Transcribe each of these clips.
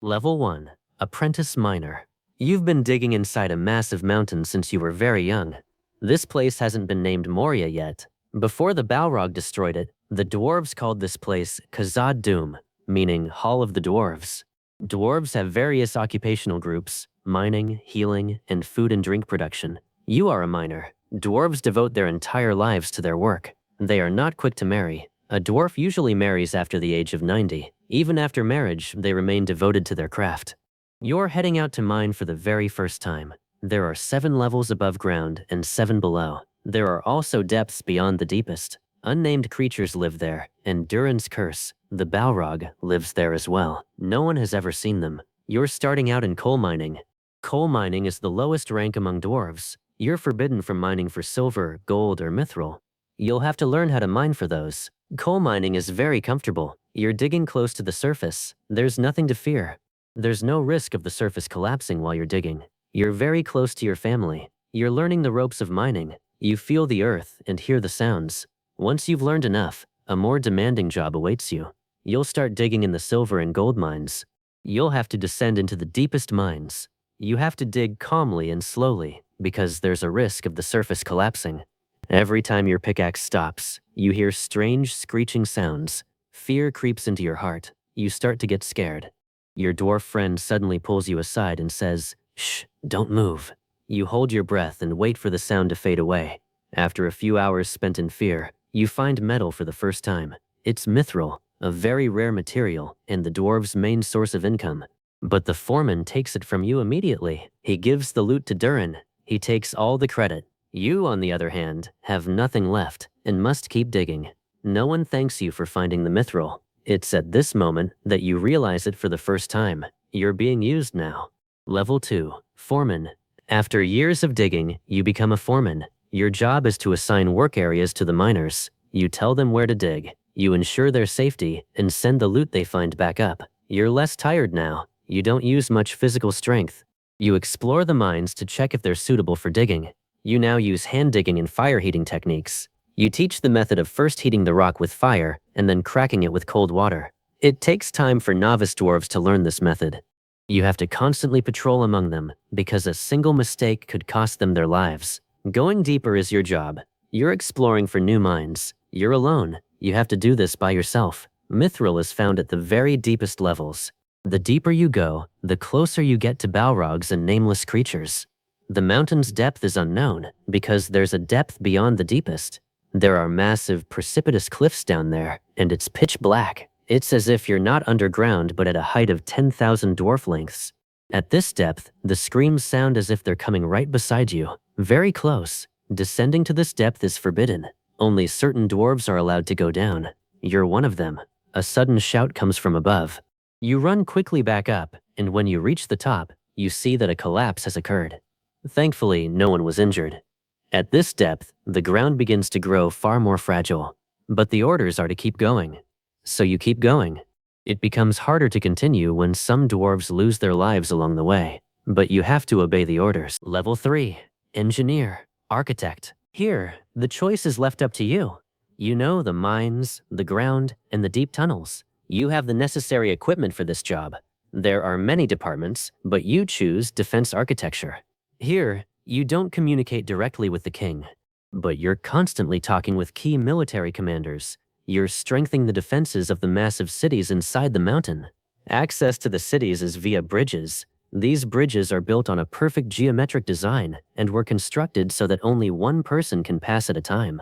Level 1. Apprentice Miner. You've been digging inside a massive mountain since you were very young. This place hasn't been named Moria yet. Before the Balrog destroyed it, the dwarves called this place Khazad-dûm, meaning Hall of the Dwarves. Dwarves have various occupational groups: mining, healing, and food and drink production. You are a miner. Dwarves devote their entire lives to their work. They are not quick to marry. A dwarf usually marries after the age of 90. Even after marriage, they remain devoted to their craft. You're heading out to mine for the very first time. There are 7 levels above ground and 7 below. There are also depths beyond the deepest. Unnamed creatures live there, and Durin's curse, the Balrog, lives there as well. No one has ever seen them. You're starting out in coal mining. Coal mining is the lowest rank among dwarves. You're forbidden from mining for silver, gold, or mithril. You'll have to learn how to mine for those. Coal mining is very comfortable. You're digging close to the surface. There's nothing to fear. There's no risk of the surface collapsing while you're digging. You're very close to your family. You're learning the ropes of mining. You feel the earth and hear the sounds. Once you've learned enough, a more demanding job awaits you. You'll start digging in the silver and gold mines. You'll have to descend into the deepest mines. You have to dig calmly and slowly because there's a risk of the surface collapsing. Every time your pickaxe stops, you hear strange screeching sounds. Fear creeps into your heart. You start to get scared. Your dwarf friend suddenly pulls you aside and says, "Shh, don't move." You hold your breath and wait for the sound to fade away. After a few hours spent in fear, you find metal for the first time. It's mithril, a very rare material and the dwarves' main source of income. But the foreman takes it from you immediately. He gives the loot to Durin. He takes all the credit. You, on the other hand, have nothing left and must keep digging. No one thanks you for finding the mithril. It's at this moment that you realize it for the first time. You're being used now. Level 2. Foreman. After years of digging, you become a foreman. Your job is to assign work areas to the miners. You tell them where to dig. You ensure their safety and send the loot they find back up. You're less tired now. You don't use much physical strength. You explore the mines to check if they're suitable for digging. You now use hand digging and fire heating techniques. You teach the method of first heating the rock with fire and then cracking it with cold water. It takes time for novice dwarves to learn this method. You have to constantly patrol among them because a single mistake could cost them their lives. Going deeper is your job. You're exploring for new mines. You're alone. You have to do this by yourself. Mithril is found at the very deepest levels. The deeper you go, the closer you get to Balrogs and nameless creatures. The mountain's depth is unknown because there's a depth beyond the deepest. There are massive, precipitous cliffs down there, and it's pitch black. It's as if you're not underground but at a height of 10,000 dwarf lengths. At this depth, the screams sound as if they're coming right beside you, very close. Descending to this depth is forbidden. Only certain dwarves are allowed to go down. You're one of them. A sudden shout comes from above. You run quickly back up, and when you reach the top, you see that a collapse has occurred. Thankfully, no one was injured. At this depth, the ground begins to grow far more fragile, but the orders are to keep going. So you keep going. It becomes harder to continue when some dwarves lose their lives along the way, but you have to obey the orders. Level 3. Engineer, Architect. Here, the choice is left up to you. You know the mines, the ground, and the deep tunnels. You have the necessary equipment for this job. There are many departments, but you choose defense architecture. Here, you don't communicate directly with the king, but you're constantly talking with key military commanders. You're strengthening the defenses of the massive cities inside the mountain. Access to the cities is via bridges. These bridges are built on a perfect geometric design and were constructed so that only one person can pass at a time.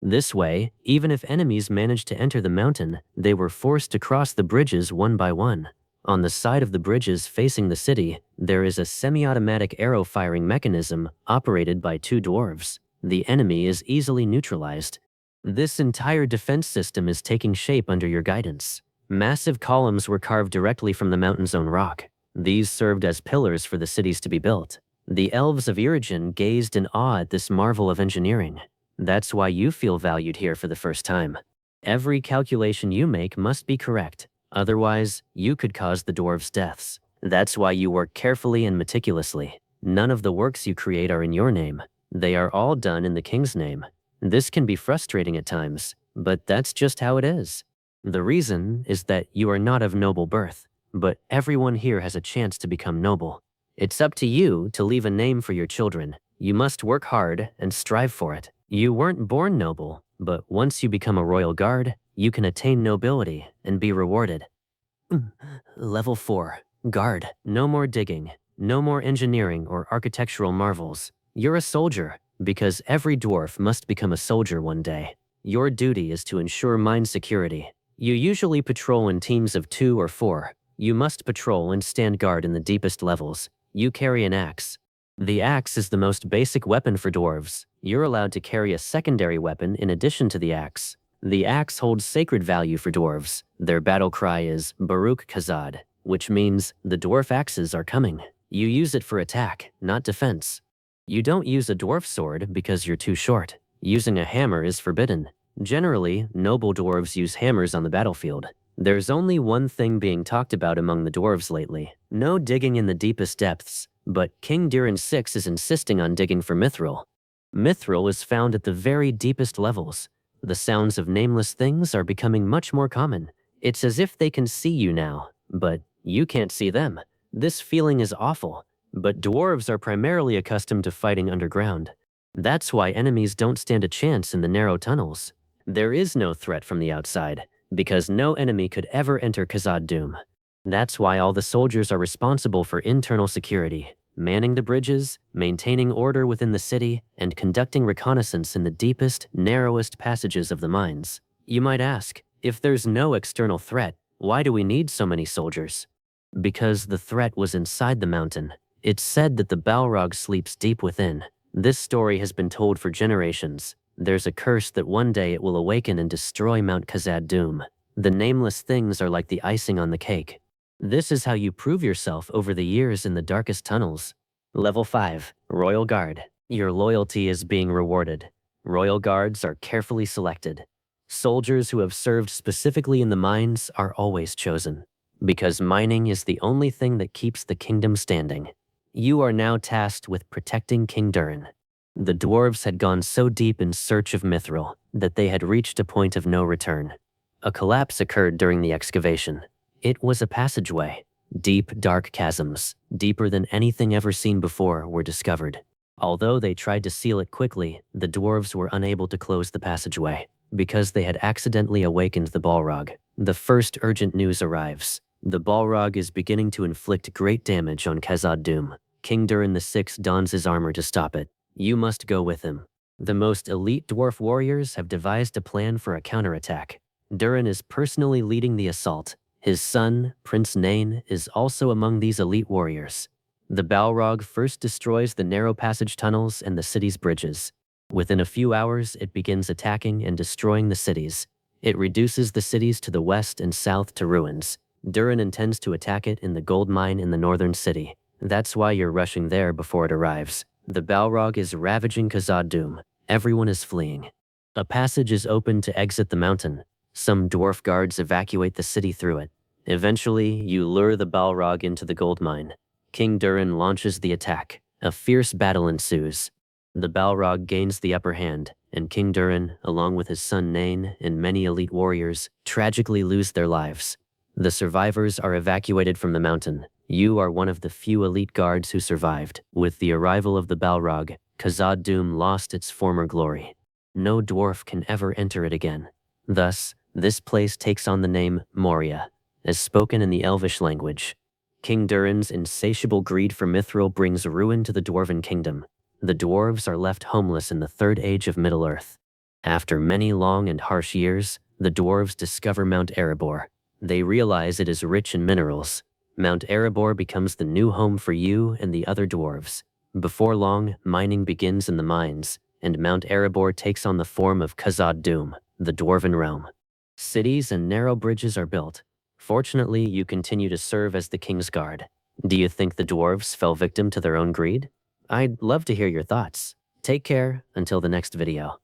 This way, even if enemies managed to enter the mountain, they were forced to cross the bridges one by one. On the side of the bridges facing the city, there is a semi-automatic arrow firing mechanism operated by 2 dwarves. The enemy is easily neutralized. This entire defense system is taking shape under your guidance. Massive columns were carved directly from the mountain's own rock. These served as pillars for the cities to be built. The elves of Erebor gazed in awe at this marvel of engineering. That's why you feel valued here for the first time. Every calculation you make must be correct. Otherwise, you could cause the dwarves' deaths. That's why you work carefully and meticulously. None of the works you create are in your name. They are all done in the king's name. This can be frustrating at times, but that's just how it is. The reason is that you are not of noble birth. but everyone here has a chance to become noble. It's up to you to leave a name for your children. You must work hard and strive for it. You weren't born noble, but once you become a royal guard, you can attain nobility and be rewarded. Level 4. Guard. No more digging. No more engineering or architectural marvels. You're a soldier, because every dwarf must become a soldier one day. Your duty is to ensure mine security. You usually patrol in teams of 2 or 4. You must patrol and stand guard in the deepest levels. You carry an axe. The axe is the most basic weapon for dwarves. You're allowed to carry a secondary weapon in addition to the axe. The axe holds sacred value for dwarves. Their battle cry is Baruch Khazad, which means the dwarf axes are coming. You use it for attack, not defense. You don't use a dwarf sword because you're too short. Using a hammer is forbidden. Generally, noble dwarves use hammers on the battlefield. There's only one thing being talked about among the dwarves lately. No digging in the deepest depths, but King Durin VI is insisting on digging for mithril. Mithril is found at the very deepest levels. The sounds of nameless things are becoming much more common. It's as if they can see you now, but you can't see them. This feeling is awful, but dwarves are primarily accustomed to fighting underground. That's why enemies don't stand a chance in the narrow tunnels. There is no threat from the outside, because no enemy could ever enter Khazad-dûm. That's why all the soldiers are responsible for internal security, manning the bridges, maintaining order within the city, and conducting reconnaissance in the deepest, narrowest passages of the mines. You might ask, if there's no external threat, why do we need so many soldiers? Because the threat was inside the mountain. It's said that the Balrog sleeps deep within. This story has been told for generations. There's a curse that one day it will awaken and destroy Mount Khazad-dûm. The nameless things are like the icing on the cake. This is how you prove yourself over the years in the darkest tunnels. Level 5. Royal Guard. Your loyalty is being rewarded. Royal Guards are carefully selected. Soldiers who have served specifically in the mines are always chosen, because mining is the only thing that keeps the kingdom standing. You are now tasked with protecting King Durin. The dwarves had gone so deep in search of mithril that they had reached a point of no return. A collapse occurred during the excavation. It was a passageway. Deep, dark chasms, deeper than anything ever seen before, were discovered. Although they tried to seal it quickly, the dwarves were unable to close the passageway because they had accidentally awakened the Balrog. The first urgent news arrives. The Balrog is beginning to inflict great damage on Khazad-dûm. King Durin VI dons his armor to stop it. You must go with him. The most elite dwarf warriors have devised a plan for a counterattack. Durin is personally leading the assault. His son, Prince Nain, is also among these elite warriors. The Balrog first destroys the narrow passage tunnels and the city's bridges. Within a few hours, it begins attacking and destroying the cities. It reduces the cities to the west and south to ruins. Durin intends to attack it in the gold mine in the northern city. That's why you're rushing there before it arrives. The Balrog is ravaging Khazad-dûm. Everyone is fleeing. A passage is opened to exit the mountain. Some dwarf guards evacuate the city through it. Eventually, you lure the Balrog into the gold mine. King Durin launches the attack. A fierce battle ensues. The Balrog gains the upper hand, and King Durin, along with his son Nain and many elite warriors, tragically lose their lives. The survivors are evacuated from the mountain. You are one of the few elite guards who survived. With the arrival of the Balrog, Khazad-dûm lost its former glory. No dwarf can ever enter it again. Thus, this place takes on the name Moria, as spoken in the Elvish language. King Durin's insatiable greed for mithril brings ruin to the dwarven kingdom. The dwarves are left homeless in the third age of Middle-earth. After many long and harsh years, the dwarves discover Mount Erebor. They realize it is rich in minerals. Mount Erebor becomes the new home for you and the other dwarves. Before long, mining begins in the mines, and Mount Erebor takes on the form of Khazad-dûm, the dwarven realm. Cities and narrow bridges are built. Fortunately, you continue to serve as the king's guard. Do you think the dwarves fell victim to their own greed? I'd love to hear your thoughts. Take care until the next video.